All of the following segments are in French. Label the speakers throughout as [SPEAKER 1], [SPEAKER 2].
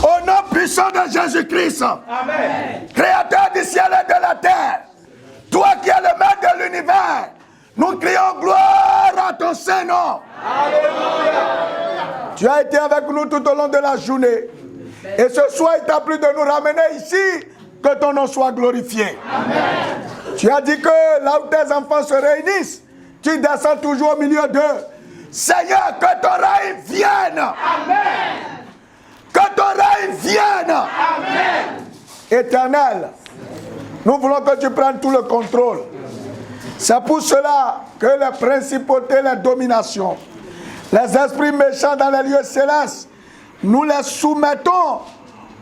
[SPEAKER 1] Au nom puissant de Jésus-Christ,
[SPEAKER 2] Amen.
[SPEAKER 1] Créateur du ciel et de la terre, toi qui es le maître de l'univers, nous crions gloire à ton Saint-Nom.
[SPEAKER 2] Alléluia.
[SPEAKER 1] Tu as été avec nous tout au long de la journée. Et ce soir, il t'a plu de nous ramener ici, que ton nom soit glorifié.
[SPEAKER 2] Amen.
[SPEAKER 1] Tu as dit que là où tes enfants se réunissent, tu descends toujours au milieu d'eux. Seigneur, que ton règne vienne.
[SPEAKER 2] Amen.
[SPEAKER 1] Que ton règne vienne.
[SPEAKER 2] Amen.
[SPEAKER 1] Éternel, nous voulons que tu prennes tout le contrôle. C'est pour cela que les principautés, les dominations, les esprits méchants dans les lieux célestes, nous les soumettons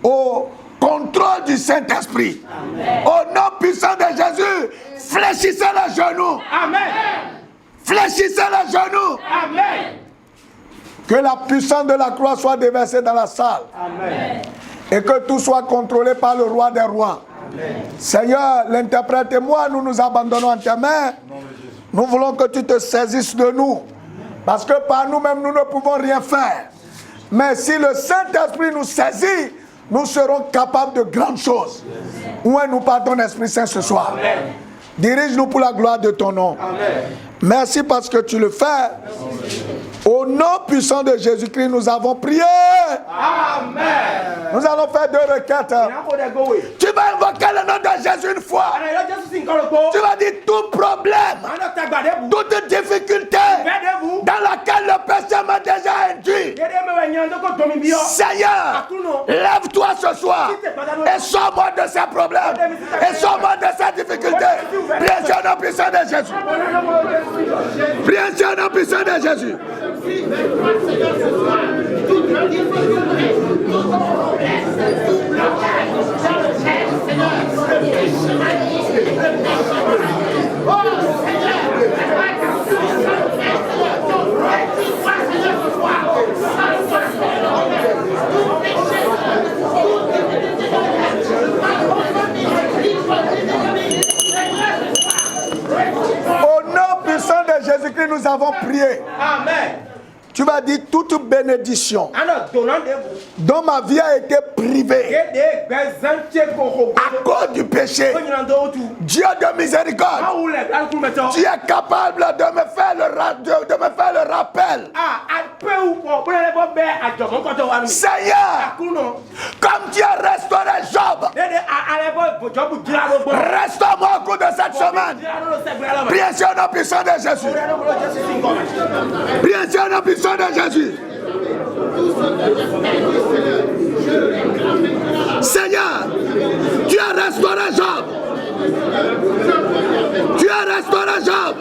[SPEAKER 1] au contrôle du Saint-Esprit. Au nom puissant de Jésus, fléchissez les genoux.
[SPEAKER 2] Amen.
[SPEAKER 1] Fléchissez les genoux.
[SPEAKER 2] Amen.
[SPEAKER 1] Que la puissance de la croix soit déversée dans la salle.
[SPEAKER 2] Amen.
[SPEAKER 1] Et que tout soit contrôlé par le roi des rois.
[SPEAKER 2] Amen.
[SPEAKER 1] Seigneur, l'interprète et moi, nous nous abandonnons en tes mains. Nous voulons que tu te saisisses de nous. Parce que par nous-mêmes, nous ne pouvons rien faire. Mais si le Saint-Esprit nous saisit, nous serons capables de grandes choses. Où est nous partons, Esprit Saint, ce soir?
[SPEAKER 2] Amen.
[SPEAKER 1] Dirige-nous pour la gloire de ton nom.
[SPEAKER 2] Amen.
[SPEAKER 1] Merci parce que tu le fais. Au nom puissant de Jésus-Christ, nous avons prié.
[SPEAKER 2] Amen.
[SPEAKER 1] Nous allons faire 2 requêtes. Tu vas invoquer le nom de Jésus une fois. Tu vas dire tout problème, toute difficulté dans laquelle le péché m'a déjà induit. Seigneur, lève-toi ce soir et sors-moi de ces problèmes et sors-moi de ces difficultés. Priez sur le nom puissant de Jésus. Priez sur le nom puissant de Jésus. Au nom puissant de Jésus-Christ, nous avons prié.
[SPEAKER 2] Amen.
[SPEAKER 1] Tu vas dire toute bénédiction dont ma vie a été privée à cause du péché. Dieu de miséricorde, tu es capable de me faire le rappel. Seigneur, comme tu as restauré Job, restaure-moi au cours de cette semaine. Priez sur le nom puissant de Jésus. Priez sur le nom puissant de Jésus. Seigneur, tu as restauré Job. Tu as restauré Job.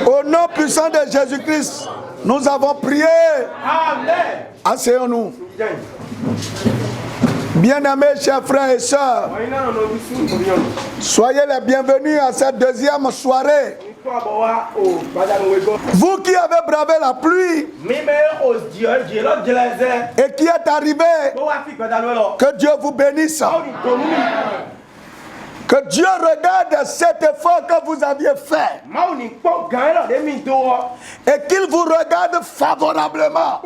[SPEAKER 1] Au nom puissant de Jésus-Christ, nous avons prié.
[SPEAKER 2] Amen.
[SPEAKER 1] Asseyons-nous. Bien-aimés, chers frères et sœurs, soyez les bienvenus à cette deuxième soirée. Vous qui avez bravé la pluie et qui êtes arrivés, que Dieu vous bénisse. Que Dieu regarde cet effort que vous aviez fait et qu'il vous regarde favorablement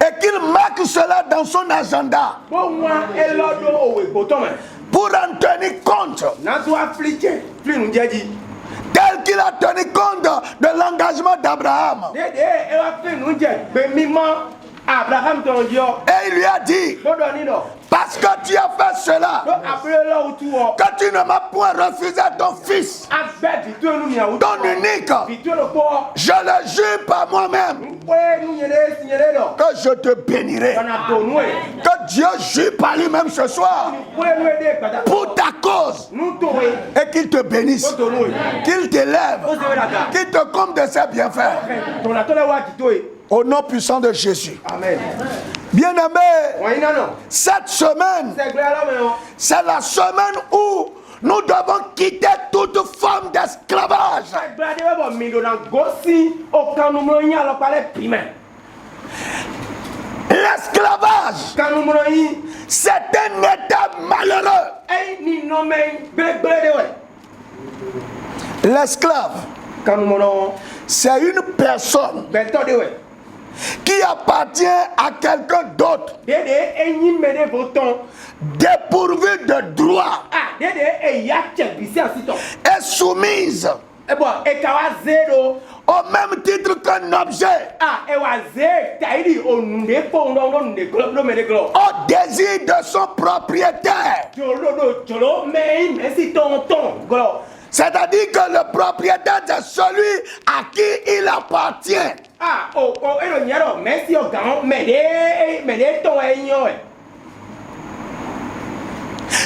[SPEAKER 1] et qu'il marque cela dans son agenda pour en tenir compte tel qu'il a tenu compte de l'engagement d'Abraham. Et il lui a dit, parce que tu as fait cela, que tu ne m'as point refusé ton fils, ton unique, je le jure par moi-même que je te bénirai. Que Dieu jure par lui-même ce soir pour ta cause et qu'il te bénisse, qu'il t'élève, qu'il te comble de ses bienfaits. Au nom puissant de Jésus.
[SPEAKER 2] Amen.
[SPEAKER 1] Bien-aimés, cette semaine, c'est la semaine où nous devons quitter toute forme d'esclavage. L'esclavage, c'est un état malheureux. L'esclave, c'est une personne qui appartient à quelqu'un d'autre, dépourvu de droit, est soumise au même titre qu'un objet au désir de son propriétaire. C'est-à-dire que le propriétaire, c'est celui à qui il appartient.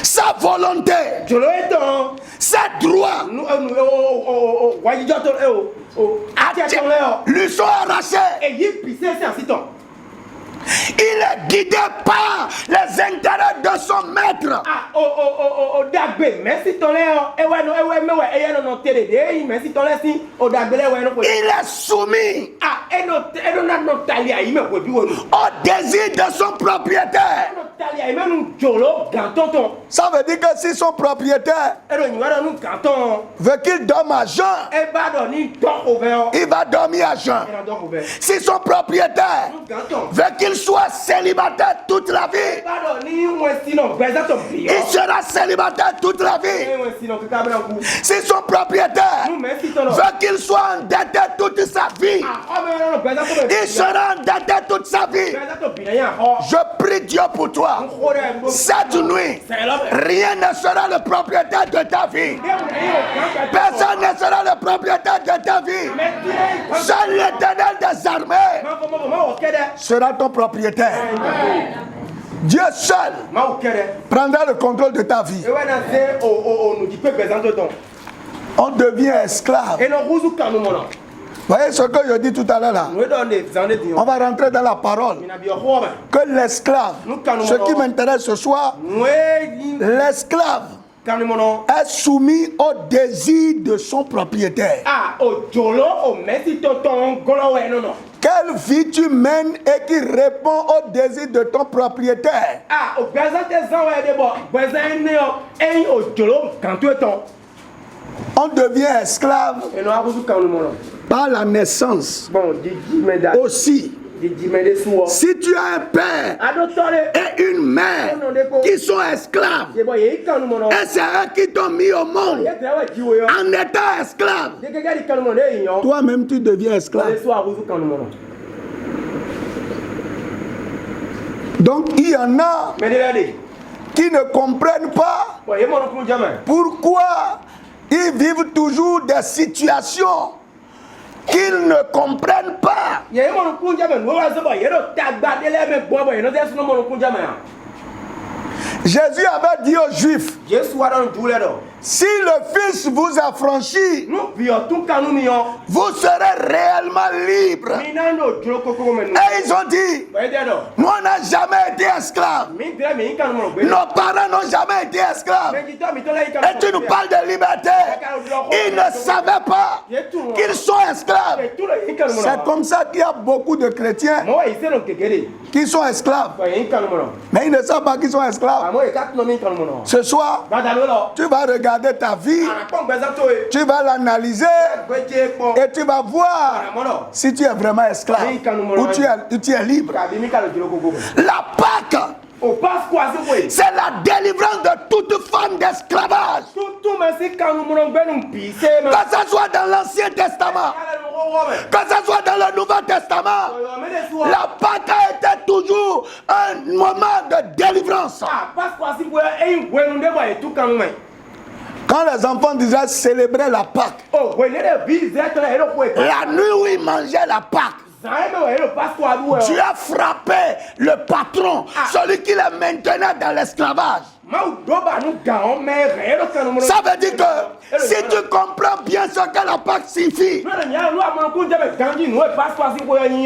[SPEAKER 1] Sa volonté, ses droits lui sont arrachés. Il est guidé par les intérêts de son maître. Il est soumis au désir de son propriétaire. Ça veut dire que si son propriétaire veut qu'il dorme à jeun, il va dormir à jeun. Si son propriétaire veut qu'il soit célibataire toute la vie, il sera célibataire toute la vie. Si son propriétaire veut qu'il soit endetté toute sa vie, il sera endetté toute sa vie. Je prie Dieu pour toi. Cette nuit, rien ne sera le propriétaire de ta vie. Personne ne sera le propriétaire de ta vie. Seul l'Éternel des armées sera ton propriétaire. Dieu seul prendra le contrôle de ta vie. On devient esclave. Voyez ce que je dis tout à l'heure là. On va rentrer dans la parole. Que l'esclave, ce qui m'intéresse ce soir, l'esclave est soumis au désir de son propriétaire. Quelle vie tu mènes et qui répond au désir de ton propriétaire? On devient esclave par la naissance aussi. Si tu as un père et une mère qui sont esclaves, et c'est eux qui t'ont mis au monde en étant esclave, toi-même tu deviens esclave. Donc il y en a qui ne comprennent pas pourquoi ils vivent toujours des situations qu'ils ne comprennent pas. Jésus avait dit aux Juifs, si le Fils vous a franchi, vous serez réellement libres. Et ils ont dit, nous on n'a jamais été esclaves. Nos parents n'ont jamais été esclaves. Et tu nous parles de liberté. Ils ne savaient pas qu'ils sont esclaves. C'est comme ça qu'il y a beaucoup de chrétiens qui sont esclaves. Mais ils ne savent pas qu'ils sont esclaves. Ce soir, tu vas regarder ta vie, tu vas l'analyser et tu vas voir si tu es vraiment esclave ou tu es libre. La Pâque, c'est la délivrance de toute forme d'esclavage. Que ce soit dans l'Ancien Testament, que ce soit dans le Nouveau Testament, la Pâque a été toujours un moment de délivrance. Quand les enfants d'Israël célébraient la Pâque, la nuit où ils mangeaient la Pâque, Dieu a frappé le patron, celui qui les maintenait dans l'esclavage. Ça veut dire que si tu comprends bien ce que la Pâque signifie,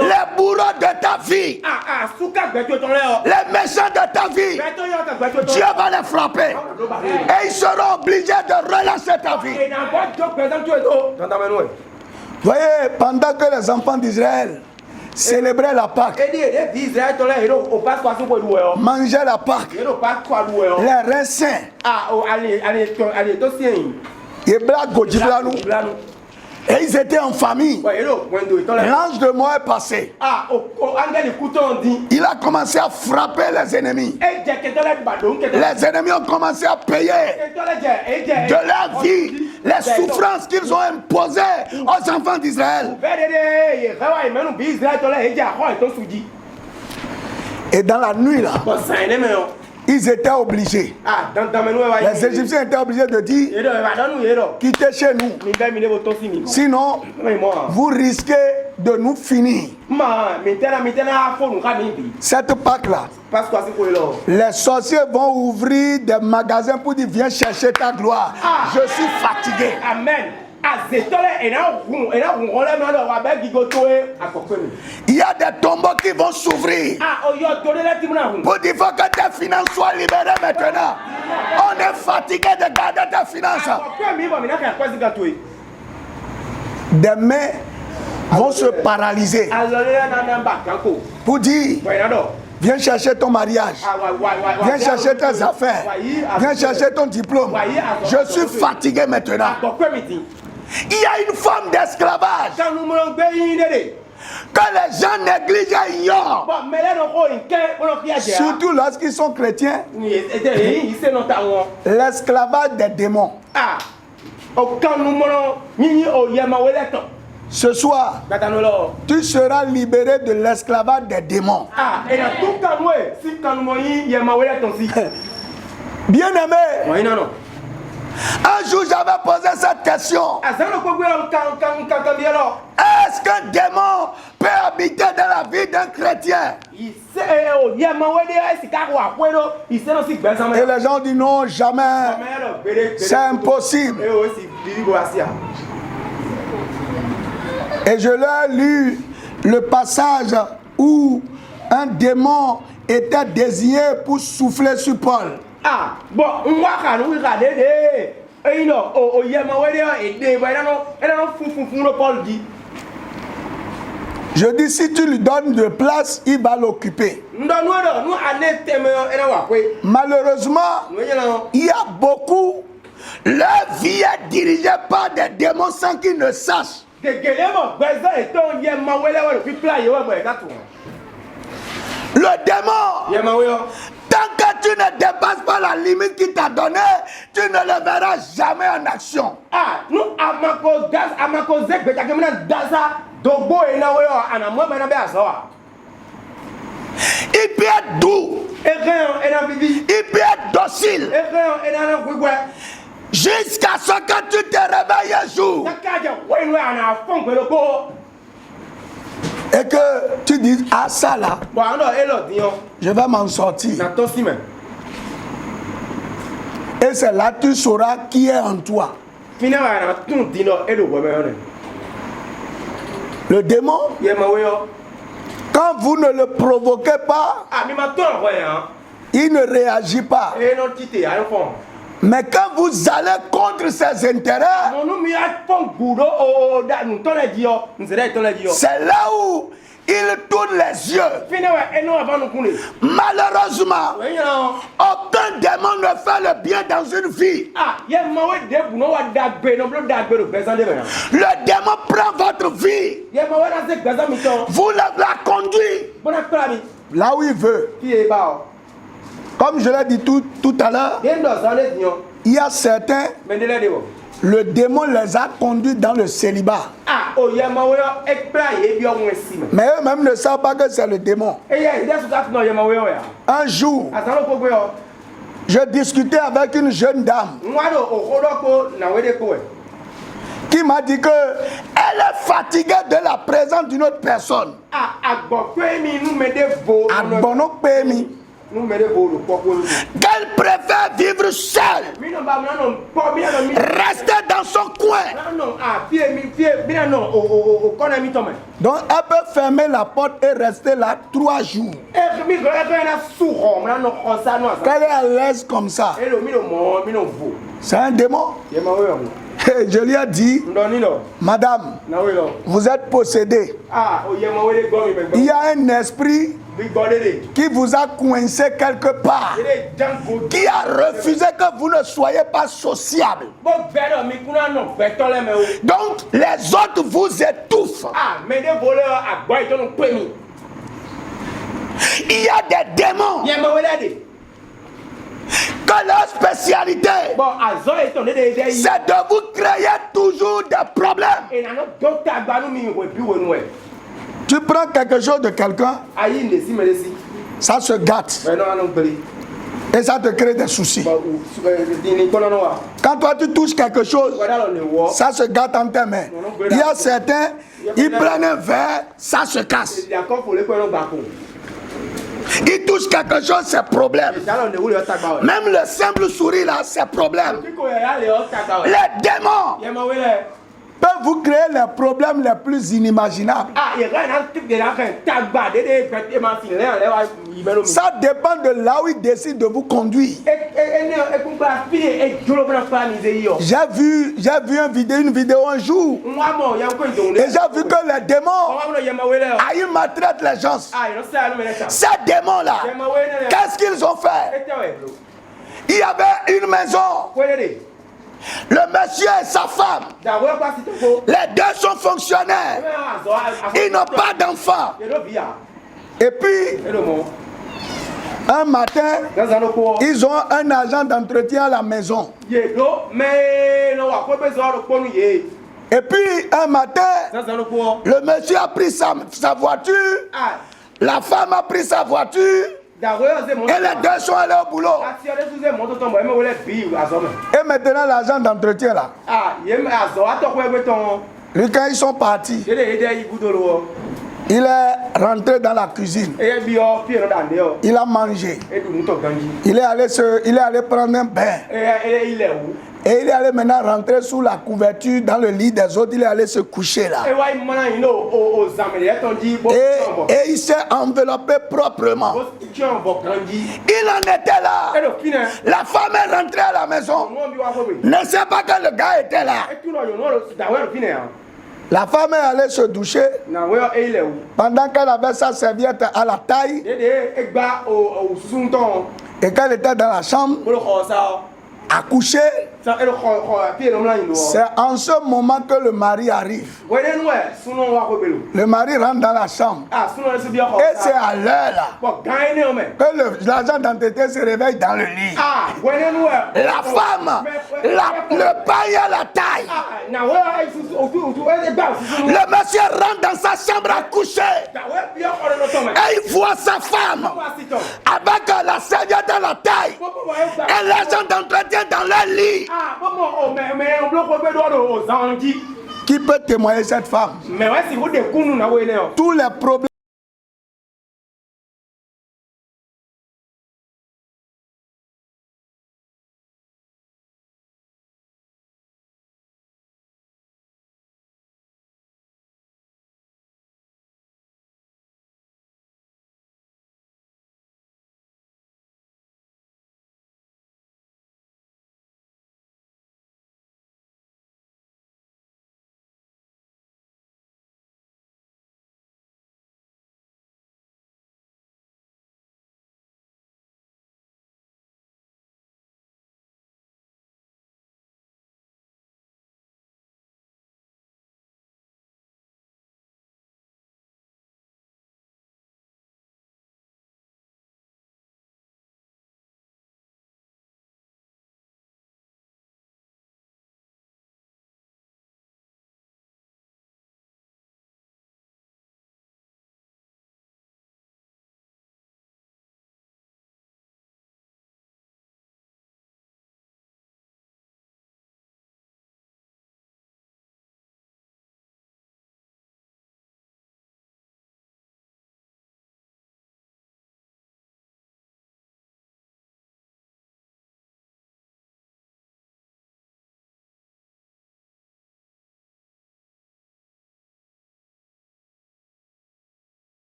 [SPEAKER 1] les bourreaux de ta vie, les méchants de ta vie, Dieu va les frapper et ils seront obligés de relâcher ta vie. Voyez, pendant que les enfants d'Israël célébraient la Pâque, mangeaient la Pâque, les reins saints, et ils étaient en famille. L'ange de mort est passé. Il a commencé à frapper les ennemis. Les ennemis ont commencé à payer de leur vie les souffrances qu'ils ont imposées aux enfants d'Israël. Et dans la nuit là, ils étaient obligés. Les Égyptiens étaient obligés de dire quittez chez nous. Sinon, vous risquez de nous finir. Cette Pâque-là, les sorciers vont ouvrir des magasins pour dire viens chercher ta gloire. Je suis fatigué.
[SPEAKER 2] Amen.
[SPEAKER 1] Il y a des tombeaux qui vont s'ouvrir pour dire faut que tes finances soient libérées maintenant. On est fatigué de garder tes finances. Des mains vont se paralyser pour dire viens chercher ton mariage, viens chercher tes affaires, viens chercher ton diplôme. Je suis fatigué maintenant. Il y a une forme d'esclavage que les gens négligent et ignorent. Surtout lorsqu'ils sont chrétiens. L'esclavage des démons. Ce soir, tu seras libéré de l'esclavage des démons. Bien aimé. Un jour, j'avais posé cette question. Est-ce qu'un démon peut habiter dans la vie d'un chrétien? Et les gens disent non, jamais. C'est impossible. Et je leur ai lu le passage où un démon était désigné pour souffler sur Paul. Je dis, si tu lui donnes de place, il va l'occuper. Malheureusement, il y a beaucoup, leur vie est dirigée par des démons sans qu'ils ne sachent. Le démon, tant que tu ne dépasses pas la limite qu'il t'a donnée, tu ne le verras jamais en action. Il peut être doux, il peut être docile, jusqu'à ce que tu te réveilles un jour et que tu dis, ah ça là, je vais m'en sortir. Et c'est là que tu sauras qui est en toi. Le démon, quand vous ne le provoquez pas, il ne réagit pas. Mais quand vous allez contre ses intérêts, c'est là où il tourne les yeux. Malheureusement, aucun démon ne fait le bien dans une vie. Le démon prend votre vie. Vous la conduit là où il veut. Comme je l'ai dit tout à l'heure, il y a certains, le démon les a conduits dans le célibat. Mais eux-mêmes ne savent pas que c'est le démon. Un jour, je discutais avec une jeune dame qui m'a dit qu'elle est fatiguée de la présence d'une autre personne. qu'elle préfère vivre seule, rester dans son coin. Donc elle peut fermer la porte et rester là 3 jours. Qu'elle est à l'aise comme ça. C'est un démon. Je lui ai dit, madame, vous êtes possédée. Il y a un esprit qui vous a coincé quelque part, qui a refusé que vous ne soyez pas sociable. Donc les autres vous étouffent. Il y a des démons que leur spécialité, c'est de vous créer toujours des problèmes. Tu prends quelque chose de quelqu'un, ça se gâte et ça te crée des soucis. Quand toi tu touches quelque chose, ça se gâte en tes mains. Il y a certains, ils prennent un verre, ça se casse. Il touche quelque chose, c'est problème. Même le simple sourire là, c'est problème. Les démons peuvent vous créer les problèmes les plus inimaginables. Ça dépend de là où ils décident de vous conduire. J'ai vu une vidéo un jour et j'ai vu que les démons ils maltraitent les gens. Ces démons-là, qu'est-ce qu'ils ont fait? Il y avait une maison. Le monsieur et sa femme, les deux sont fonctionnaires. Ils n'ont pas d'enfants. Et puis, un matin, ils ont un agent d'entretien à la maison. Et puis, un matin, le monsieur a pris sa voiture, la femme a pris sa voiture. Et les deux sont allés au boulot. Et maintenant l'agent d'entretien là, lui, quand ils sont partis, il est rentré dans la cuisine. Il a mangé. Il est allé prendre un bain. Et il est allé maintenant rentrer sous la couverture dans le lit des autres. Il est allé se coucher là. Et il s'est enveloppé proprement. Il en était là. La femme est rentrée à la maison. Ne sait pas que le gars était là. La femme est allée se doucher. Pendant qu'elle avait sa serviette à la taille. Et qu'elle était dans la chambre. À coucher, c'est en ce moment que le mari arrive. Le mari rentre dans la chambre. Et c'est à l'heure là que l'agent d'entretien se réveille dans le lit. La femme, le paille à la taille. Le monsieur rentre dans sa chambre à coucher. Et il voit sa femme avec la serviette à la taille. Et l'agent d'entretien dans leur lit. Qui peut témoigner cette femme? Tous les problèmes.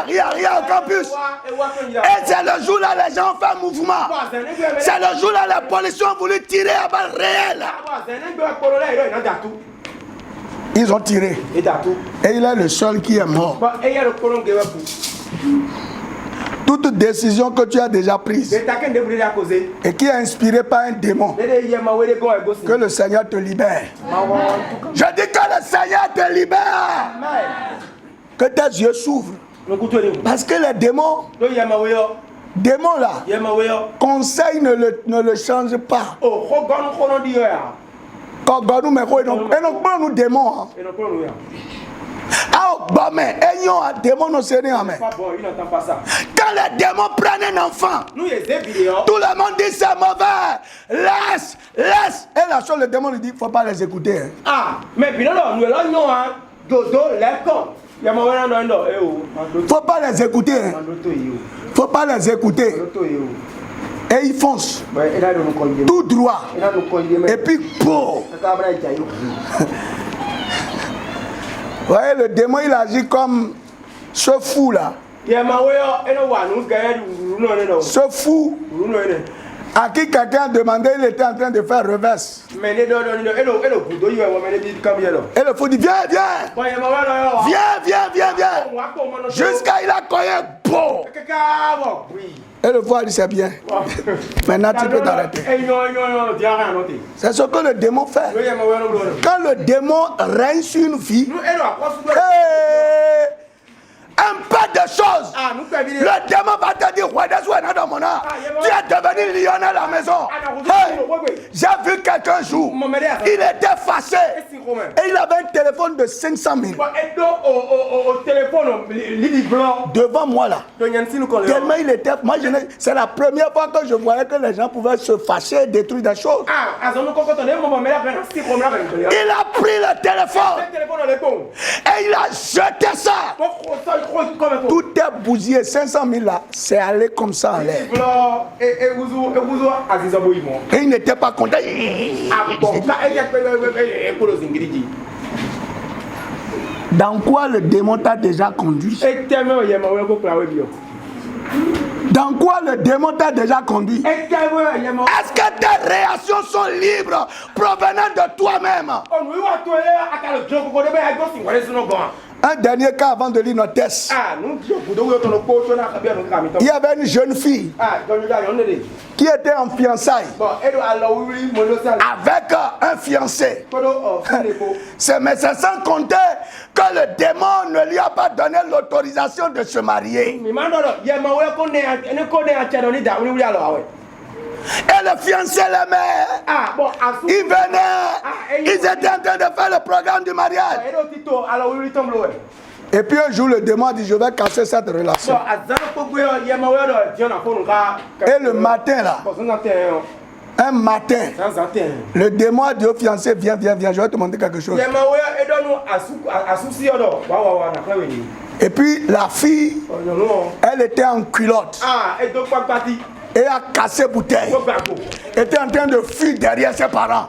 [SPEAKER 1] rien au campus. Et c'est le jour là les gens ont fait un mouvement. C'est le jour là la police ont voulu tirer à balles réelles. Ils ont tiré. Et il est le seul qui est mort. Toute décision que tu as déjà prise et qui est inspirée par un démon, que le Seigneur te libère. Je dis que le Seigneur te libère. Que tes yeux s'ouvrent. Parce que les démons là, conseil ne le change pas. Quand nous nous démons. Ah, bah, mais ayons un démon, non, c'est rien. Quand les démons prennent un enfant, tout le monde dit c'est mauvais. Laisse. Et la chose, le démon lui dit, il ne faut pas les écouter. Hein.
[SPEAKER 2] Ah, mais puis non, nous allons dodo, les cons. Il
[SPEAKER 1] faut pas les écouter. Hein. Faut pas les écouter. Et ils foncent. Tout droit. Et puis, pour. Vous voyez, le démon, il agit comme ce fou là. Ce fou à qui quelqu'un a demandé, il était en train de faire reverse. Et le fou dit, viens. Jusqu'à il a cogné, bon. Et le fou a dit, c'est bien. Maintenant, tu peux t'arrêter. C'est ce que le démon fait. Quand le démon règne sur une vie, un peu de choses, le démon va te dire, tu es devenu lion à la maison. Hey, j'ai vu quelqu'un jour, il était fâché et il avait un téléphone de 500 000 devant moi là. Tellement il était, c'est la première fois que je voyais que les gens pouvaient se fâcher et détruire des choses. Il a pris le téléphone et il a jeté ça. Tout est bousillé, 500 000 là, c'est allé comme ça en l'air. Et il n'était pas content. Dans quoi le démon t'a déjà conduit? Dans quoi le démon t'a déjà conduit? Est-ce que tes réactions sont libres provenant de toi-même? Un dernier cas avant de lire notre texte. Il y avait une jeune fille qui était en fiançailles avec un fiancé. Mais c'est sans compter que le démon ne lui a pas donné l'autorisation de se marier. Et le fiancé l'aimait. Ils venaient. Ils étaient en train de faire le programme du mariage. Et puis un jour, le démon a dit, je vais casser cette relation. Et le matin là, un matin, le démon a dit au fiancé, viens, je vais te montrer quelque chose. Et puis la fille, elle était en culotte. Et a cassé bouteille. Il était en train de fuir derrière ses parents.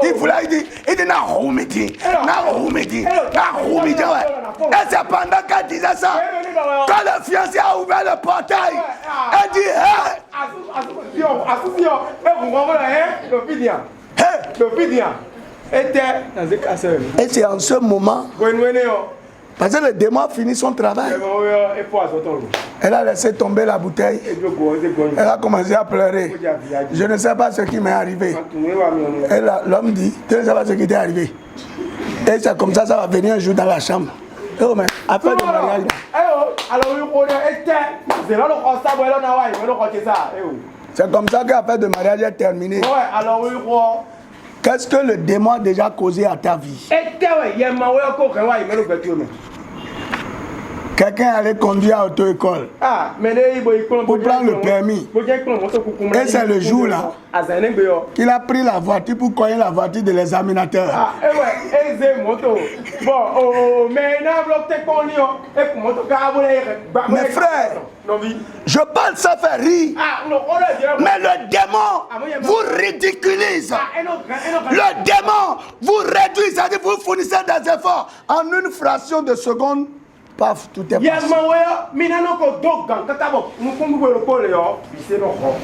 [SPEAKER 1] Il voulait, il dit, na roumidi. Et c'est pendant qu'elle disait ça, quand le fiancé a ouvert le portail, elle dit, et c'est en ce moment, parce que le démon a fini son travail. Elle a laissé tomber la bouteille. Elle a commencé à pleurer. Je ne sais pas ce qui m'est arrivé. Et l'homme dit, tu ne sais pas ce qui t'est arrivé. Et c'est comme ça, ça va venir un jour dans la chambre. Oh, mais après le mariage. C'est comme ça que l'affaire de mariage est terminée. Qu'est-ce que le démon a déjà causé à ta vie? Quelqu'un allait conduire à l'auto-école pour prendre le permis. Et c'est le jour là qu'il a pris la voiture pour cogner la voiture de l'examinateur. Mes frères, je parle, ça fait rire. Mais le démon vous ridiculise. Le démon vous réduit, c'est-à-dire vous fournissez des efforts. En une fraction de seconde, paf, tout est passé.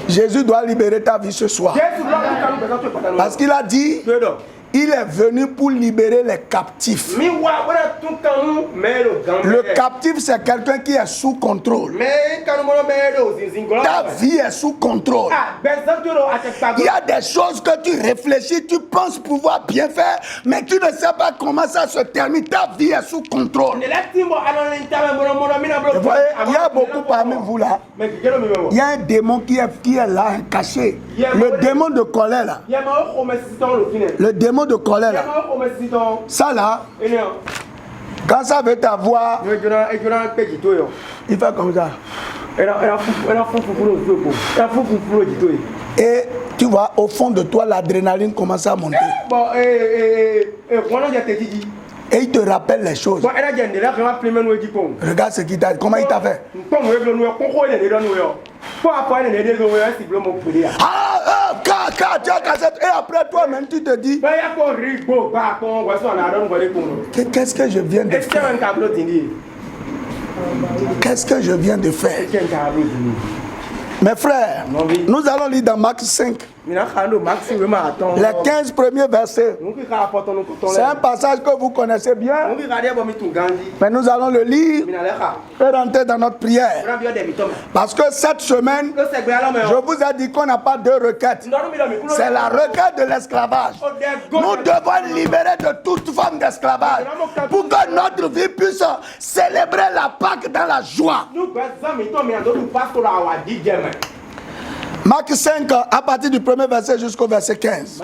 [SPEAKER 1] Jésus doit libérer ta vie ce soir. Parce qu'il a dit, il est venu pour libérer les captifs. Le captif, c'est quelqu'un qui est sous contrôle. Ta vie est sous contrôle. Il y a des choses que tu réfléchis, tu penses pouvoir bien faire, mais tu ne sais pas comment ça se termine. Ta vie est sous contrôle. Vous voyez, il y a beaucoup parmi vous là. Il y a un démon qui est là, caché. Le démon de colère là. Le démon de colère là. Ça là, quand ça veut t'avoir, il fait comme ça. Et tu vois, au fond de toi, l'adrénaline commence à monter. Et il te rappelle les choses. Regarde ce qu'il t'a dit. Comment il t'a fait? Et après toi-même, tu te dis, qu'est-ce que je viens de faire? Qu'est-ce que je viens de faire? Mes frères, nous allons lire dans Marc 5. Les 15 premiers versets. C'est un passage que vous connaissez bien. Mais nous allons le lire et rentrer dans notre prière. Parce que cette semaine, je vous ai dit qu'on n'a pas deux requêtes. C'est la requête de l'esclavage. Nous devons libérer de toute forme d'esclavage pour que notre vie puisse célébrer la Pâque dans la joie. Marc 5, à partir du premier verset jusqu'au verset 15.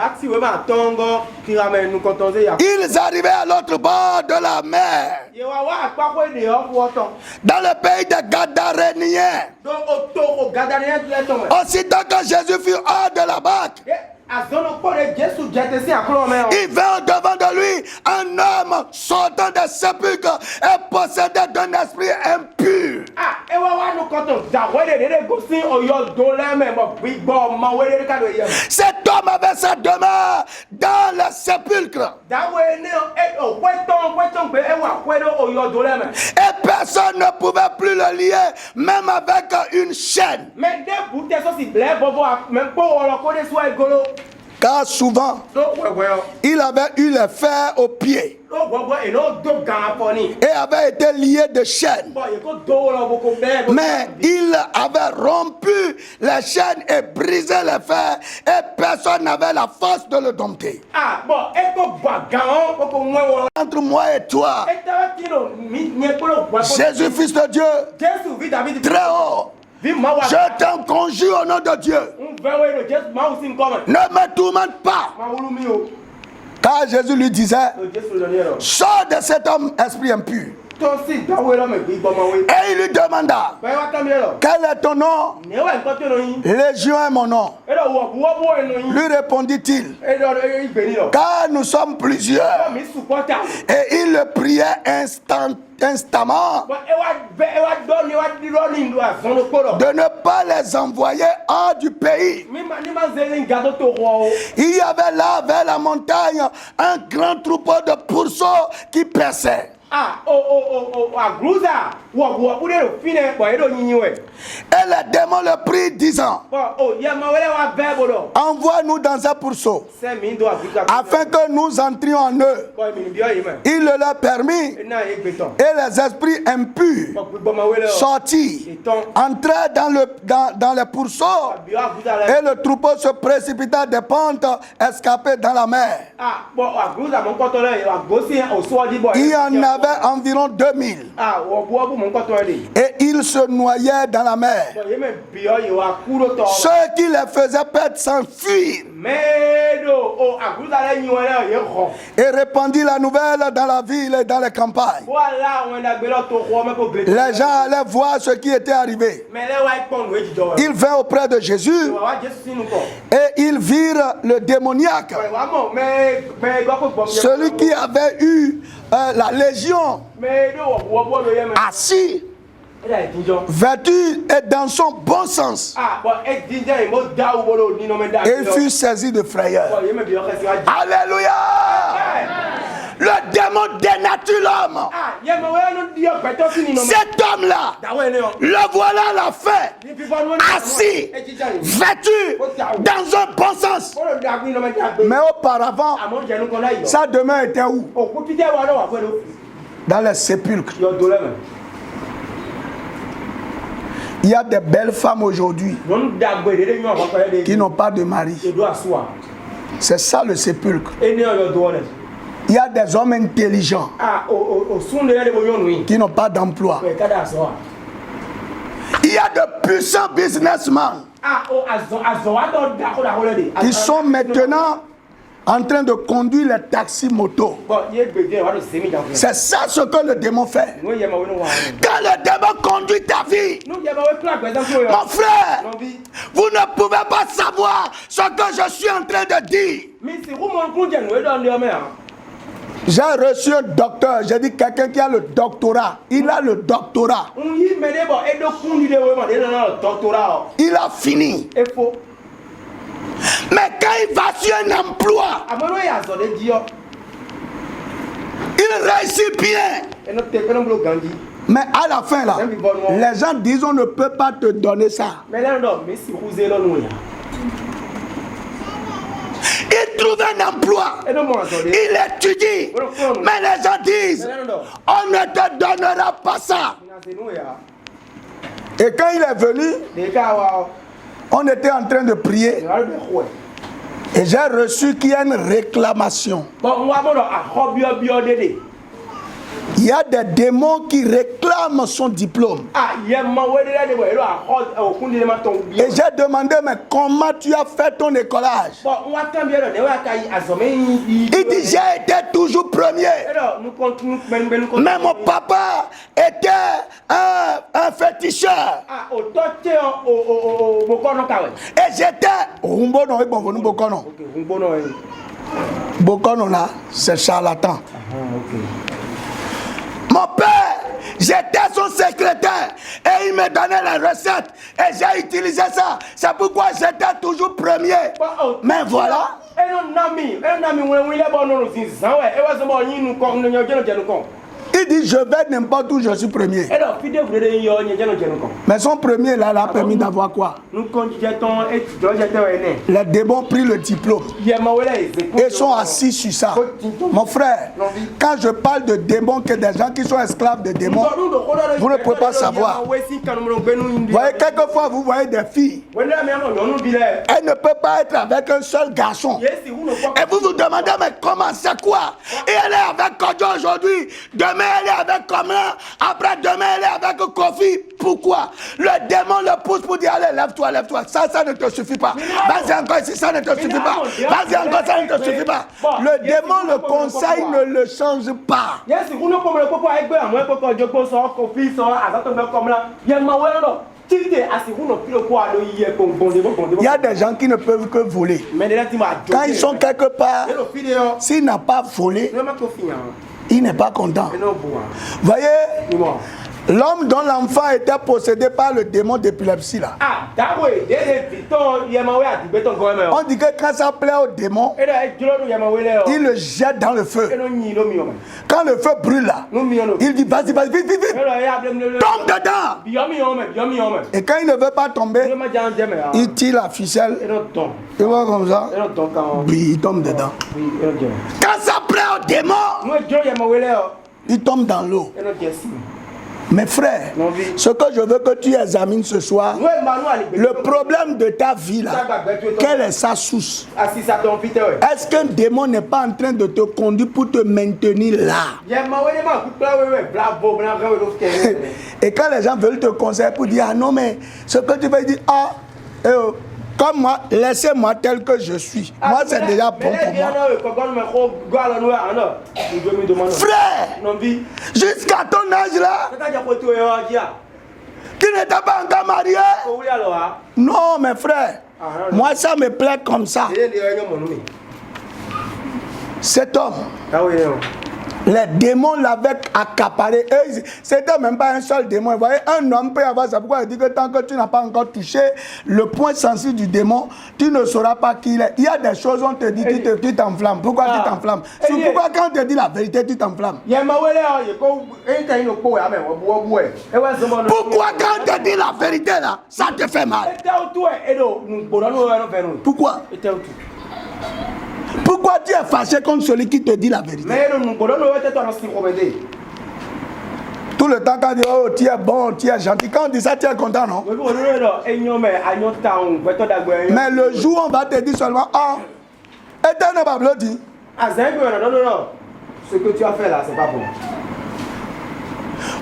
[SPEAKER 1] Ils arrivaient à l'autre bord de la mer, dans le pays des Gadaréniens. Aussitôt que Jésus fut hors de la barque, il vint au-devant de lui un homme sortant des sépulcres et possédé d'un esprit impur. Cet homme avait sa demeure dans le sépulcre. Et personne ne pouvait plus le lier, même avec une chaîne. Car souvent, il avait eu les fers aux pieds et avait été lié de chaînes. Mais il avait rompu les chaînes et brisé les fers et personne n'avait la force de le dompter. Entre moi et toi, Jésus, fils de Dieu, très haut, je t'en conjure au nom de Dieu, ne me tourmente pas. Car Jésus lui disait, sors de cet homme esprit impur. Et il lui demanda, quel est ton nom? Légion est mon nom. Lui répondit-il, car nous sommes plusieurs. Et il le priait instamment de ne pas les envoyer hors du pays. Il y avait là vers la montagne un grand troupeau de pourceaux qui paissaient. Et le démon le prit disant, envoie-nous dans un pourceau afin que nous entrions en eux. Il le leur permit et les esprits impurs sortirent, entrèrent dans les pourceaux et le troupeau se précipita des pentes escapées dans la mer. Il y en avait environ 2000 et ils se noyaient dans la mer. Ceux qui les faisaient perdre s'enfuirent et répandit la nouvelle dans la ville et dans les campagnes. Les gens allaient voir ce qui était arrivé. Ils vinrent auprès de Jésus et ils virent le démoniaque, celui qui avait eu la légion, assis, vêtu et dans son bon sens. Et il fut saisi de frayeur. Alléluia. Le démon dénature l'homme. Cet homme-là, le voilà à la fin, assis, vêtu, dans un bon sens. Mais auparavant, sa demeure était où? Dans les sépulcres. Il y a des belles femmes aujourd'hui qui n'ont pas de mari. C'est ça le sépulcre. Il y a des hommes intelligents qui n'ont pas d'emploi. Il y a de puissants businessmen qui sont maintenant en train de conduire les taxis motos. C'est ça ce que le démon fait. Quand le démon conduit ta vie, mon frère, vous ne pouvez pas savoir ce que je suis en train de dire. J'ai reçu un docteur, j'ai dit quelqu'un qui a le doctorat. Il a le doctorat. Il a fini. Mais quand il va sur un emploi, il réussit bien. Mais à la fin là, les gens disent on ne peut pas te donner ça. Il trouve un emploi, il étudie, mais les gens disent on ne te donnera pas ça. Et quand il est venu, on était en train de prier et j'ai reçu qu'il y a une réclamation. Il y a des démons qui réclament son diplôme. Et j'ai demandé, mais comment tu as fait ton écolage? Il dit, j'ai été toujours premier. Mais mon papa était un féticheur. Et j'étais... Bokono là, c'est charlatan. Mon père, j'étais son secrétaire et il me donnait les recettes et j'ai utilisé ça. C'est pourquoi j'étais toujours premier. Mais voilà. Il dit je vais n'importe où je suis premier. Mais son premier là, il a permis d'avoir quoi? Les démons ont pris le diplôme et sont assis sur ça. Mon frère, quand je parle de démons, que des gens qui sont esclaves de démons, vous ne pouvez pas savoir. Vous voyez, quelquefois vous voyez des filles, elles ne peuvent pas être avec un seul garçon. Et vous vous demandez mais comment, c'est quoi? Et elle est avec Kodjo aujourd'hui, demain elle est avec Commun, après demain elle est avec Kofi. Pourquoi? Le démon le pousse pour dire allez, lève-toi, lève-toi. Ça ne te suffit pas. Vas-y encore ici, ça ne te suffit pas. Vas-y encore, ça ne te suffit pas. Le démon, le conseil ne le change pas. Il y a des gens qui ne peuvent que voler. Quand ils sont quelque part, s'il n'a pas volé, il n'est pas content. Voyez, l'homme dont l'enfant était possédé par le démon d'épilepsie là. On dit que quand ça plaît au démon, il le jette dans le feu. Quand le feu brûle là, il dit vas-y, vas-y, vite, vite, vite. Tombe dedans. Et quand il ne veut pas tomber, il tire la ficelle. Tu vois comme ça? Oui, il tombe dedans. Quand ça plaît au démon, il tombe dans l'eau. Mes frères, ce que je veux que tu examines ce soir, le problème de ta vie là, quelle est sa source? Est-ce qu'un démon n'est pas en train de te conduire pour te maintenir là? Et quand les gens veulent te conseiller pour dire ah non mais ce que tu veux dire ah comme moi, laissez-moi tel que je suis. Moi, c'est déjà bon pour moi. Frère, jusqu'à ton âge là, tu n'étais pas encore marié? Non, mes frères. Moi, ça me plaît comme ça. Cet homme, Les démons l'avaient accaparé. C'était même pas un seul démon. Vous voyez, un homme peut avoir ça. Pourquoi il dit que tant que tu n'as pas encore touché le point sensible du démon, tu ne sauras pas qui il est. Il y a des choses, on te dit, tu t'enflammes. Pourquoi tu t'enflammes? C'est pourquoi quand on te dit la vérité, tu t'enflammes. Pourquoi quand on te dit la vérité, là, ça te fait mal? Pourquoi? Pourquoi tu es fâché contre celui qui te dit la vérité? Tout le temps quand on dit oh tu es bon, tu es gentil, quand on dit ça tu es content, non? Mais le jour où on va te dire seulement oh éternel Babylon dit
[SPEAKER 2] non, ce que tu as fait là c'est pas bon.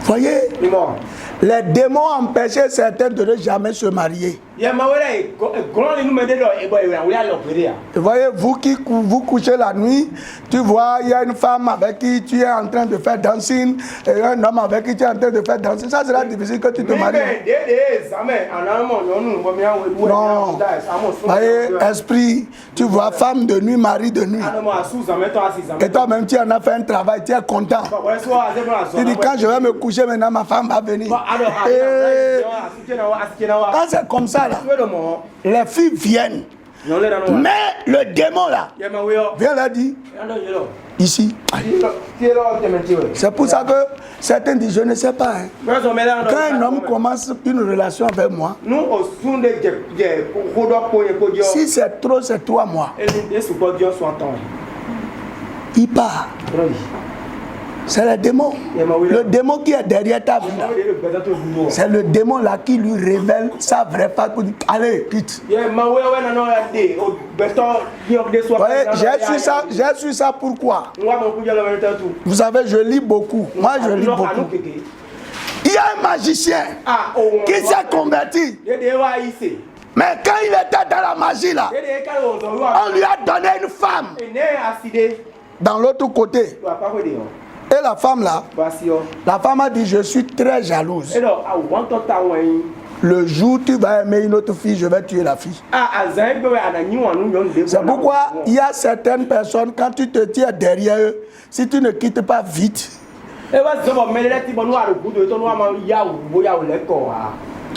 [SPEAKER 1] Voyez, les démons empêchaient certains de ne jamais se marier. Et voyez, vous couchez la nuit, tu vois, il y a une femme avec qui tu es en train de faire dancing, et un homme avec qui tu es en train de faire dancing. Ça sera difficile que tu te maries. Non, voyez, esprit, tu vois, femme de nuit, mari de nuit. Et toi-même, tu en as fait un travail, tu es content. Tu dis, quand je vais me coucher, maintenant ma femme va venir. Quand c'est comme ça, là, les filles viennent. Mais le démon là, viens là dit, ici. C'est pour ça que certains disent, je ne sais pas. Hein. Quand un homme commence une relation avec moi, si c'est trop, c'est toi, moi. Il part. C'est le démon. Le démon qui est derrière ta vie. C'est le démon là qui lui révèle sa vraie face pour dire allez, quitte. J'ai su ça pourquoi? Vous savez, je lis beaucoup. Moi, je lis beaucoup. Il y a un magicien qui s'est converti. Mais quand il était dans la magie là, on lui a donné une femme. Dans l'autre côté. Et la femme là, la femme a dit je suis très jalouse. Le jour où tu vas aimer une autre fille, je vais tuer la fille. C'est pourquoi il y a certaines personnes, quand tu te tiens derrière eux, si tu ne quittes pas vite,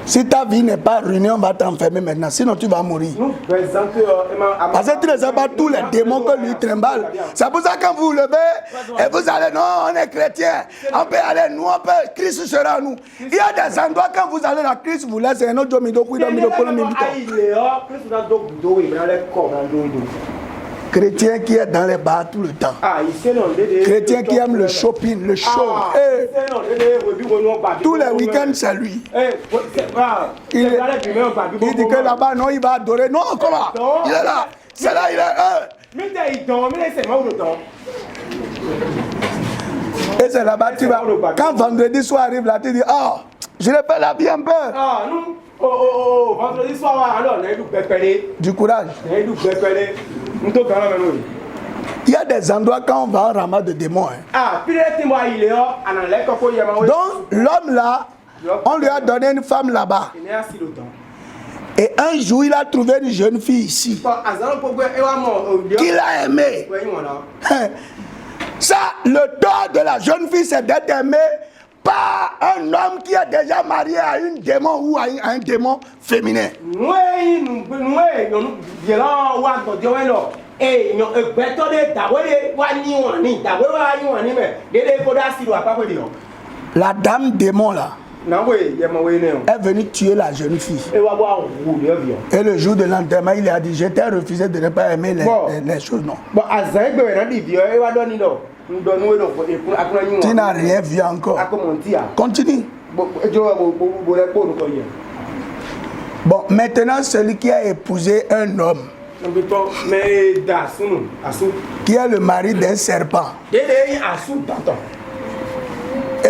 [SPEAKER 1] si ta vie n'est pas ruinée, on va t'enfermer maintenant. Sinon, tu vas mourir. Parce que tu ne sais pas tous les démons que lui trimballe. C'est pour ça que quand vous vous levez, et vous allez, non, on est chrétien. On peut aller, nous, on peut, Christ sera nous. Il y a des endroits, quand vous allez là, Christ vous laisse un autre jour, chrétien qui est dans les bars tout le temps. Chrétien qui aime le shopping, le show. Tous les week-ends, c'est lui. Il dit que là-bas, non, il va adorer. Non, comment? Il est là. C'est là, il est. Et c'est là-bas, tu vas. Quand vendredi soir arrive là, tu dis, oh, je l'ai fait la vie un peu.
[SPEAKER 2] Vendredi soir, alors,
[SPEAKER 1] du courage. Il y a des endroits quand on va en ramas de démons. Hein. Donc l'homme là, on lui a donné une femme là-bas. Et un jour il a trouvé une jeune fille ici. Qu'il a aimée. Ça, le tort de la jeune fille, c'est d'être aimée par un homme qui est déjà marié à une démon ou à un démon féminin. La dame démon là est venue tuer la jeune fille. Et le jour de l'enterrement, il a dit, je t'ai refusé de ne pas aimer les choses, non. Tu n'as rien vu encore. Continue. Bon, maintenant, celui qui a épousé un homme, qui est le mari d'un serpent, et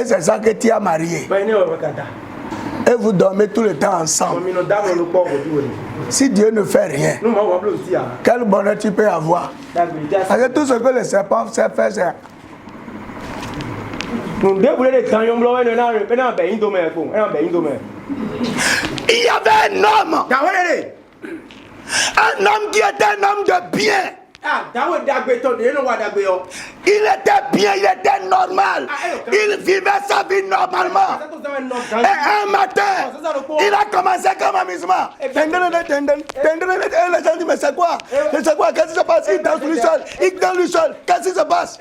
[SPEAKER 1] c'est ça que tu as marié. Et vous dormez tout le temps ensemble. Si Dieu ne fait rien, quel bonheur tu peux avoir? Parce que tout ce que le serpent sait faire, c'est... Il y avait un homme qui était un homme de bien. Il était bien, il était normal. Il vivait sa vie normalement. Et un matin, il a commencé comme amusement. Et les gens disent, mais c'est quoi? C'est quoi? Qu'est-ce qui se passe? Il danse lui seul. Il danse lui seul. Qu'est-ce qui se passe?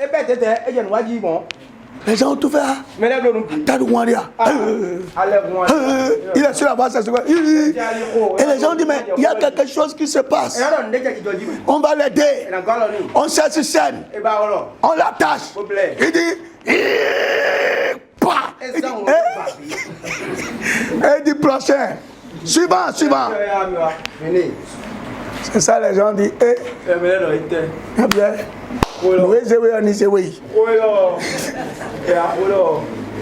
[SPEAKER 1] Les gens ont tout fait. Il est sur la base, c'est quoi? Et les gens disent, mais il y a quelque chose qui se passe. On va l'aider. On cherche scène. On l'attache. Il dit, il dit prochain. Suivant. C'est ça, les gens disent,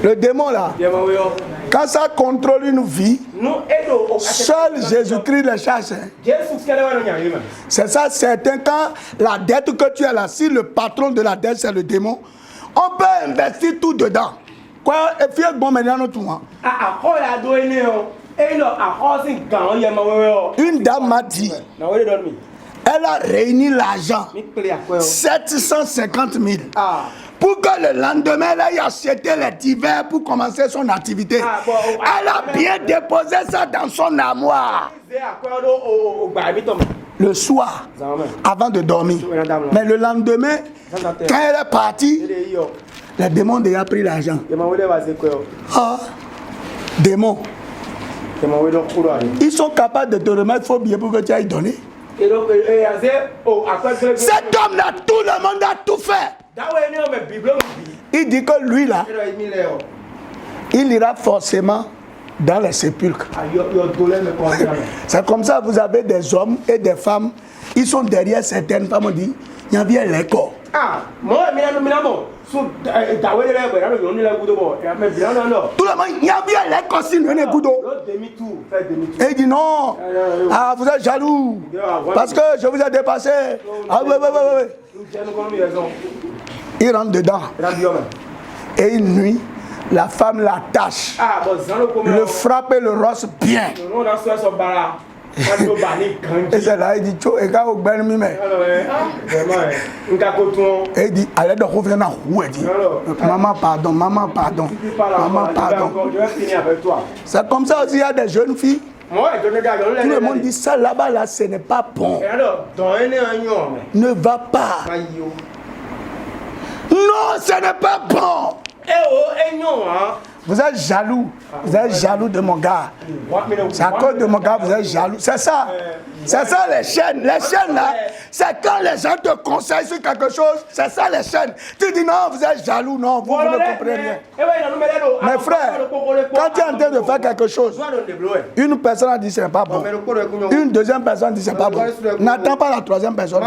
[SPEAKER 1] le démon là, quand ça contrôle une vie, seul Jésus-Christ le cherche. C'est ça, certain. Quand la dette que tu as là, si le patron de la dette c'est le démon, on peut investir tout dedans. Quoi, et puis bon maintenant nous tout. Une dame m'a dit, elle a réuni l'argent, 750 000, pour que le lendemain, elle aille acheter les divers pour commencer son activité. Elle a bien déposé ça dans son armoire. Le soir, avant de dormir. Mais le lendemain, quand elle est partie, le démon a pris l'argent. Démon. Ils sont capables de te remettre faux billets pour que tu ailles donner. Cet homme-là, tout le monde a tout fait. Il dit que lui là, il ira forcément dans les sépulcres. C'est comme ça, vous avez des hommes et des femmes, ils sont derrière certaines femmes, on dit, il y a bien les corps. Tout le monde, il y a bien les corps si nous sommes goudot. Et il dit non, vous êtes jaloux, parce que je vous ai dépassé. Il rentre dedans. Et une nuit, la femme l'attache, le frappe et le rosse bien. Et c'est là, il dit, et il dit, allez donc revenir dans où, il dit, maman pardon. C'est comme ça aussi, il y a des jeunes filles. Tout le monde dit ça là-bas, là, ce n'est pas bon. Ne va pas. Non, ce n'est pas bon. Vous êtes jaloux. Vous êtes jaloux de mon gars. C'est à cause de mon gars, vous êtes jaloux. C'est ça. C'est ça les chaînes. Les chaînes là, c'est quand les gens te conseillent sur quelque chose. C'est ça les chaînes. Tu dis non, vous êtes jaloux. Non, vous ne comprenez rien. Mes frères, quand tu es en train de faire quelque chose, une personne a dit c'est pas bon. Une deuxième personne dit c'est pas bon. N'attends pas la troisième personne.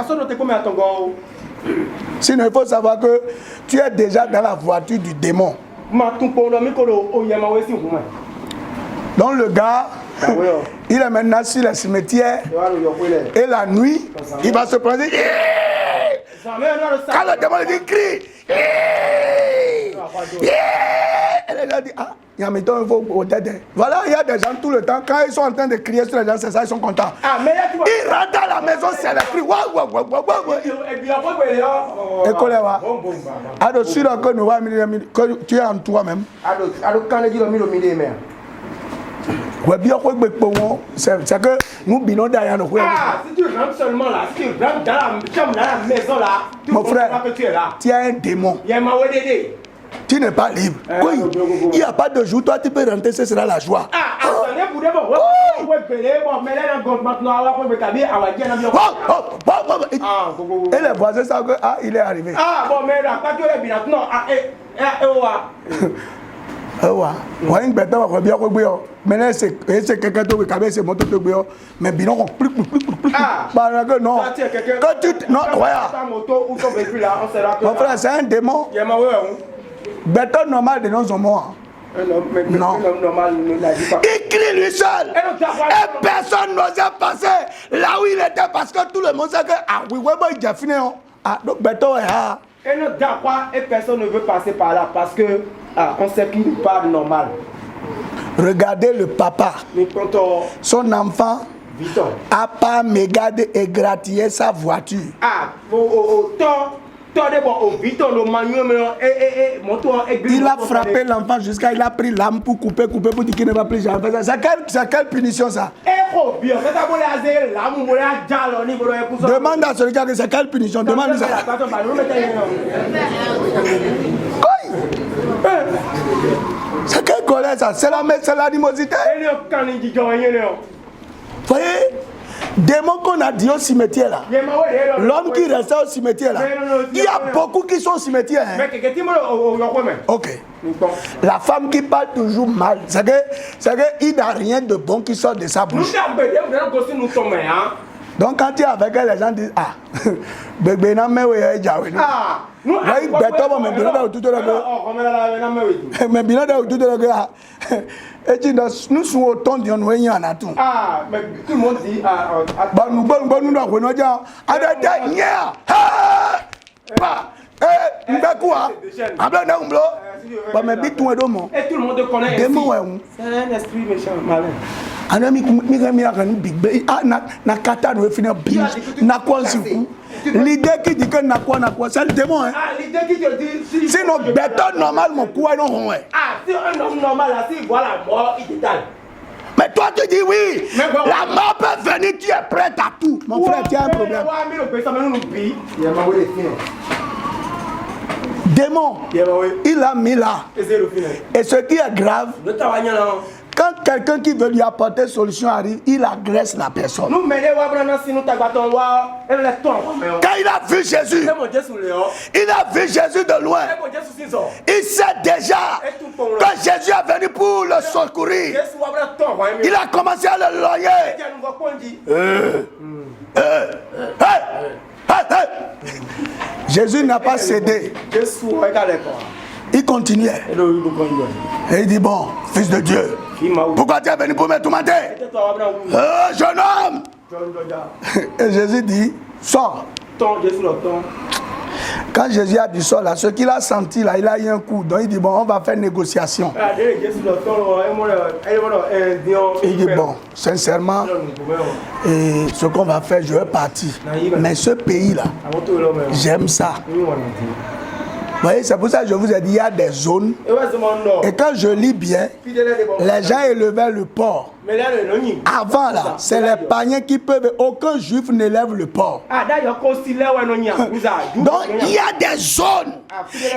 [SPEAKER 1] Sinon, il faut savoir que tu es déjà dans la voiture du démon. Donc le gars, il est maintenant sur le cimetière et la nuit, il va se prendre. Quand le démon dit crie, et les gens disent il y a mettons il faut voilà, il y a des gens tout le temps quand ils sont en train de crier sur les gens, c'est ça, ils sont contents. Ils rentrent dans la maison, c'est le cri. Et qu'on les voit. Alors sur le que nous voyons que tu es en toi-même. C'est que nous binons derrière nous.
[SPEAKER 2] Si tu rentres seulement là, si tu rentres dans la maison là,
[SPEAKER 1] mon frère, tu es un démon. Tu n'es pas libre. Oui. Il n'y a pas de jour, toi tu peux rentrer, ce sera la joie. Et les voisins savent que il est arrivé. Maintenant c'est quelqu'un qui a ses motos de bio, mais bien non. Quand tu non, mon frère, c'est un démon. Béton normal de nos hommes. Non. Il crie lui seul. Et personne n'osait passer là où il était parce que tout le monde sait que oui, il a fini. Donc béton est là.
[SPEAKER 2] Et personne ne veut passer par là parce que on sait qu'il n'est pas normal.
[SPEAKER 1] Regardez le papa. Son enfant a pas me garder et gratiller sa voiture. Il a frappé l'enfant jusqu'à il a pris l'âme pour couper pour dire qu'il ne va plus jamais faire ça. C'est quelle punition ça? Demande à celui qui a dit c'est quelle punition. Demande ça. C'est quelle colère ça? C'est l'animosité. Vous voyez? Démons qu'on a dit au cimetière là, l'homme qui restait au cimetière là, il y a beaucoup qui sont au cimetière. Hein? Ok. La femme qui parle toujours mal, c'est qu'il n'a rien de bon qui sort de sa bouche. Donc quand tu es avec elle, les gens disent ah, bébé n'a pas eu de oui, béton, mais bien là tout le monde. Mais bien là tout le monde. Et tu nous sommes autant de nous y en a tout. Ah, mais tout le monde dit bah nous nous déjà. Arrêtez hier. Bah nous fait quoi? Abla na umblo. Bah mais bitu edomo. Et tout le monde connaît. Démon ouais. C'est un esprit méchant malin. Anami mi kan big bay na kata no finir big na quoi siku. L'idée qui dit que na quoi c'est le démon hein. Ah l'idée qui te dit sinon béton normalement quoi non ouais. Ah si un homme normal là si voit la mort il détale. Mais toi tu dis oui. La mort peut venir, tu es prêt à tout. Mon frère, tu as un problème. Démon, il a mis là. Et ce qui est grave, quand quelqu'un qui veut lui apporter solution arrive, il agresse la personne. Quand il a vu Jésus, il a vu Jésus de loin. Il sait déjà que Jésus est venu pour le secourir. Il a commencé à le loyer. Jésus n'a pas cédé. Il continuait. Et il dit bon, fils de Dieu, pourquoi tu es venu pour me tourmenter? Jeune homme. Et Jésus dit, sors. Quand Jésus a dit sort là, ce qu'il a senti là, il a eu un coup. Donc il dit bon, on va faire négociation. Il dit bon, sincèrement, et ce qu'on va faire, je vais partir. Mais ce pays là, j'aime ça. Vous voyez, c'est pour ça que je vous ai dit, il y a des zones. Et quand je lis bien, les gens élevaient le porc. Avant là, c'est les païens qui peuvent. Aucun juif n'élève le porc. Donc il y a des zones,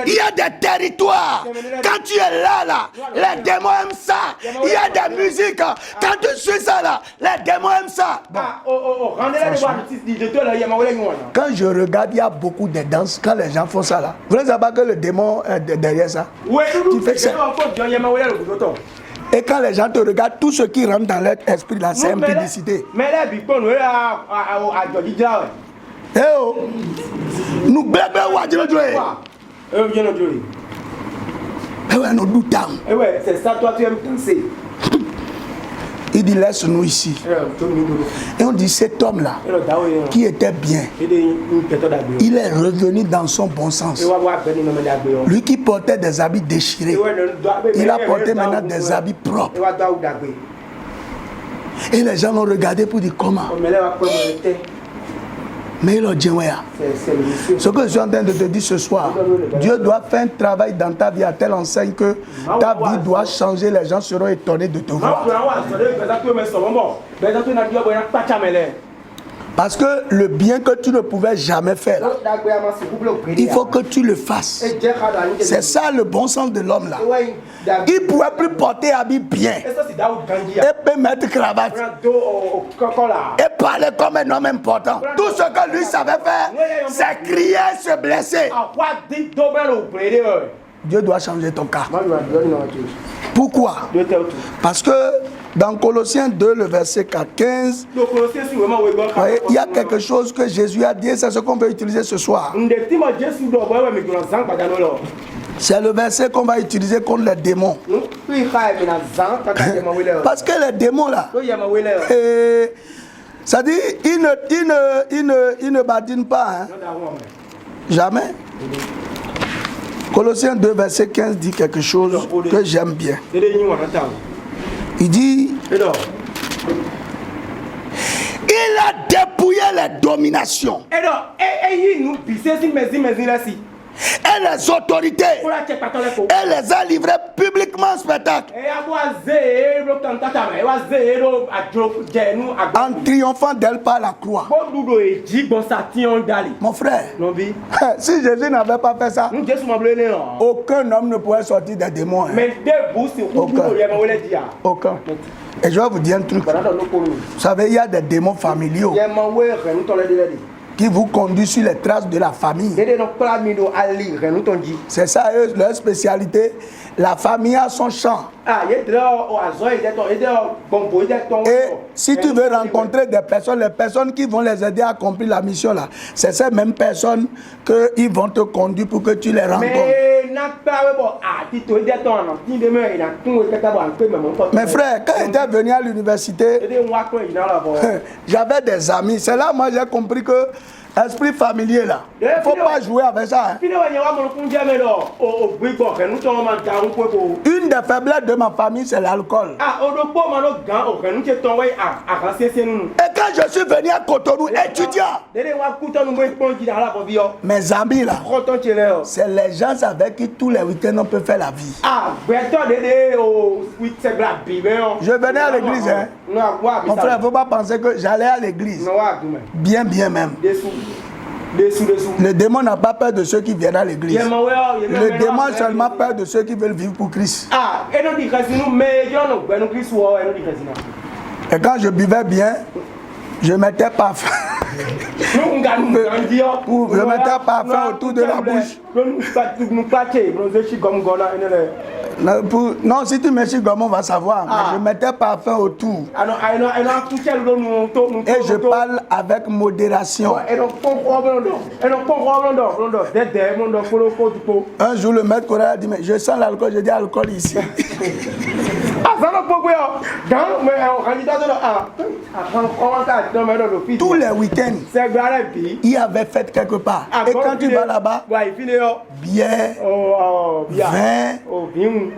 [SPEAKER 1] il y a des territoires. Quand tu es là, les démons aiment ça. Il y a des musiques. Quand tu suis ça là, les démons aiment ça. Quand je regarde, il y a beaucoup de danses. Quand les gens font ça là, vous ne savez pas que le démon est derrière ça. Tu fais ça. Et quand les gens te regardent, tout ce qui rentre dans leur esprit là, c'est une publicité. Eh oh, nous bébés ou à Dieu jouer. Eh ouais, nous doutons.
[SPEAKER 2] Eh ouais, c'est ça, toi tu aimes penser.
[SPEAKER 1] Il dit laisse-nous ici. Et on dit cet homme là qui était bien, il est revenu dans son bon sens. Lui qui portait des habits déchirés, il a porté maintenant des habits propres. Et les gens l'ont regardé pour dire comment. Mais il a dit ce que je suis en train de te dire ce soir, Dieu doit faire un travail dans ta vie à telle enseigne que ta vie doit changer, les gens seront étonnés de te voir. Parce que le bien que tu ne pouvais jamais faire, il faut que tu le fasses. C'est ça le bon sens de l'homme là. Il ne pouvait plus porter habit bien. Et peut mettre cravate. Et parler comme un homme important. Tout ce que lui savait faire, c'est crier, se blesser. Dieu doit changer ton cas. Pourquoi? Parce que dans Colossiens 2, le verset 15, il y a quelque chose que Jésus a dit, c'est ce qu'on veut utiliser ce soir. C'est le verset qu'on va utiliser contre les démons. Parce que les démons là, ça dit, ils ne badinent pas. Hein? Jamais. Colossiens 2, verset 15 dit quelque chose que j'aime bien. Il dit, Il a dépouillé les dominations. Et les autorités. Elle les a livrées publiquement en spectacle. En triomphant d'elle par la croix. Mon frère, si Jésus n'avait pas fait ça, aucun homme ne pourrait sortir des démons. Aucun. Et je vais vous dire un truc. Vous savez, il y a des démons familiaux qui vous conduisent sur les traces de la famille. C'est ça, leur spécialité. La famille a son champ. Et si tu veux rencontrer des personnes, les personnes qui vont les aider à accomplir la mission là, c'est ces mêmes personnes qu'ils vont te conduire pour que tu les rencontres. Mes frères, quand j'étais venu à l'université, j'avais des amis. C'est là moi j'ai compris que esprit familier là, il ne faut pas jouer avec ça. Hein. Une des faiblesses de ma famille, c'est l'alcool. Et quand je suis venu à Cotonou étudiant, mes amis là, c'est les gens avec qui tous les week-ends on peut faire la vie. Je venais à l'église. Hein. Mon frère, il ne faut pas penser que j'allais à l'église. Bien même. Le démon n'a pas peur de ceux qui viennent à l'église. Le démon a seulement peur de ceux qui veulent vivre pour Christ. Et quand je buvais bien, je mettais parfum. Je mettais parfum autour de la bouche. Non, si tu me suis comme on va savoir. Mais je mettais parfum autour. Et je parle avec modération. Un jour, le maître choral a dit, mais je sens l'alcool. Je dis alcool ici. Tous les week-ends, il y avait fête quelque part. Et quand tu vas là-bas, bière, vin,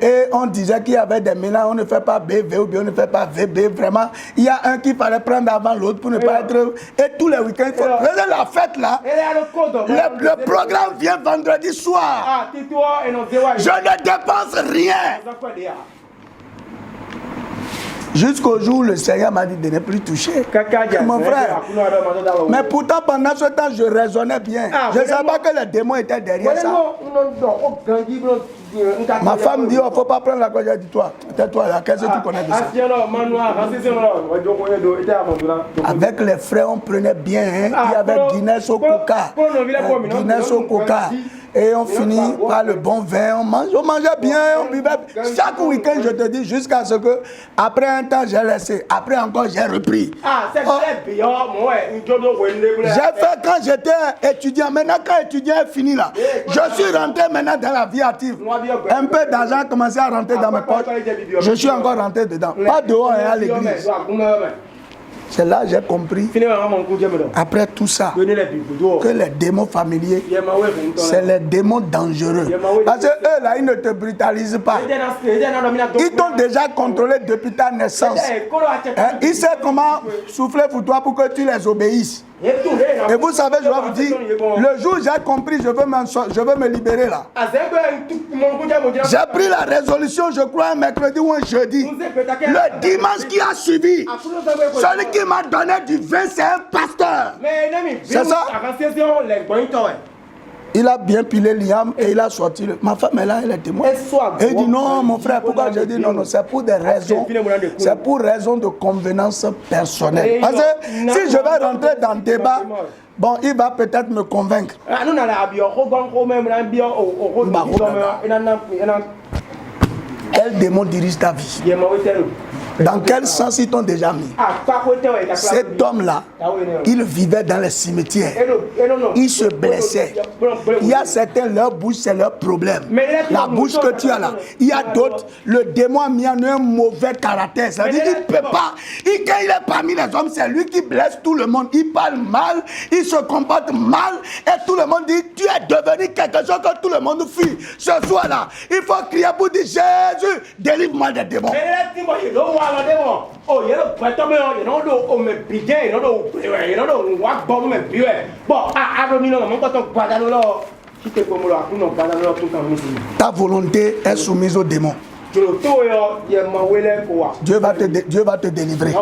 [SPEAKER 1] et on disait qu'il y avait des mélanges, on ne fait pas BV ou bien on ne fait pas VB. Vraiment, il y a un qui fallait prendre avant l'autre pour ne pas être. Et tous les week-ends, la fête là, le programme vient vendredi soir. Je ne dépense rien. Jusqu'au jour où le Seigneur m'a dit de ne plus toucher. Mon frère. Mais pourtant, pendant ce temps, je raisonnais bien. Je ne savais pas que les démons étaient derrière ça. Ma femme dit, il ne faut pas prendre la cause. J'ai dit, toi, tais-toi là, qu'est-ce que tu connais de ça? Avec les frères, on prenait bien. Hein. Il y avait Guinness au coca. Guinness au coca. Et on finit par le bon vin, on mangeait bien, on buvait. Chaque week-end, je te dis, jusqu'à ce que, après un temps, j'ai laissé. Après encore, j'ai repris. J'ai fait quand j'étais étudiant. Maintenant, quand étudiant est fini là, je suis rentré maintenant dans la vie active. Un peu d'argent a commencé à rentrer dans mes poches. Je suis encore rentré dedans. Pas dehors et à l'église. C'est là que j'ai compris, après tout ça, que les démons familiers, c'est les démons dangereux. Parce qu'eux, là, ils ne te brutalisent pas. Ils t'ont déjà contrôlé depuis ta naissance. Ils savent comment souffler pour toi pour que tu les obéisses. Et vous savez, je vais vous dire, le jour où j'ai compris, je veux me libérer là. J'ai pris la résolution, je crois, un mercredi ou un jeudi. Le dimanche qui a suivi, celui qui m'a donné du vin, c'est un pasteur. C'est ça? Il a bien pilé l'iam et il a sorti. Ma femme est là, elle est témoin. Et il dit non, mon frère, pourquoi j'ai dit non, c'est pour des raisons. C'est pour raison de convenance personnelle. Parce que si je vais rentrer dans le débat, bon, il va peut-être me convaincre. Quel démon dirige ta vie? Dans quel sens ils t'ont déjà mis? Cet homme-là, il vivait dans les cimetières. Il se blessait. Il y a certains, leur bouche, c'est leur problème. La bouche que tu as là. Il y a d'autres, le démon a mis en eux un mauvais caractère. Ça veut dire qu'il ne peut pas. Quand il est parmi les hommes, c'est lui qui blesse tout le monde. Il parle mal, il se comporte mal. Et tout le monde dit, tu es devenu quelque chose que tout le monde fuit. Ce soir-là, il faut crier pour dire, Jésus, délivre-moi des démons. Ta volonté est soumise au démon. Dieu va te délivrer.